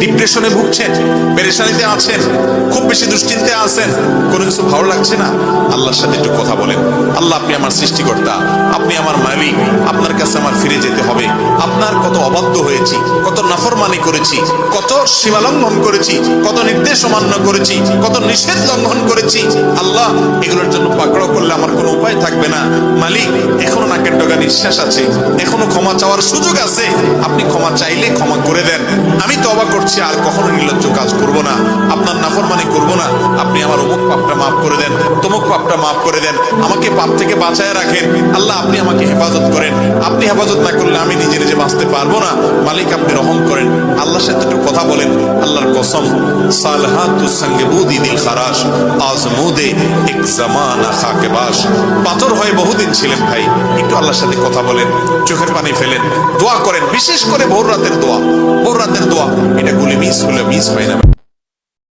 ডিপ্রেশনে ভুগছেন, পেরেশানিতে আছেন, খুব বেশি দুশ্চিন্তায় আছেন, কোনো কিছু ভালো লাগছে না, আল্লাহর সাথে একটু কথা বলেন। আল্লাহ, আপনি আমার সৃষ্টিকর্তা, আপনি আমার মালিক, আপনার কাছে আমার ফিরে যেতে হবে। আপনার কত অবাধ্য হয়েছি, কত নাফরমানি করেছি, কত সীমা লঙ্ঘন করেছি, কত নির্দেশ অমান্য করেছি, কত নিষেধ লঙ্ঘন করেছি। আল্লাহ, এগুলোর জন্য পাকড়াও করলে আমার কোনো উপায় থাকবে না। মালিক, এখনো নাকের ডগা নিঃশ্বাস আছে, এখনো ক্ষমা চাওয়ার সুযোগ আছে। আপনি ক্ষমা চাইলে ক্ষমা করে দেন। আমি তওবা করছি, আর কখনো নির্লজ্জ কাজ করব না, আপনার নাফরমানি করব না। আপনি আমার অমুক পাপটা মাফ করে দেন, তমুক পাপটা মাফ করে দেন, আমাকে পাপ থেকে বাঁচায় রাখেন। আল্লাহ, আপনি আমাকে হেফাজত করেন। আপনি হেফাজত না করলে আমি নিজে নিজে বাঁচতে পারবো না। মালিক, আপনি রহম করেন। আল্লাহর সাথে একটু কথা বলেন। আল্লাহর কসম, সালহাতুস সঙ্গে বুদি দিল খারাস, আজমুদে এক জামানা খাকে বাস। পাথর হয়ে বহুদিন ছিলেন ভাই, একটু আল্লাহর সাথে কথা বলেন, চোখের পানি ফেলেন, দোয়া করেন। বিশেষ করে ভোর রাতের দোয়া, ভোর রাতের দোয়া, এটা গুলি মিস হলে মিস হয় না।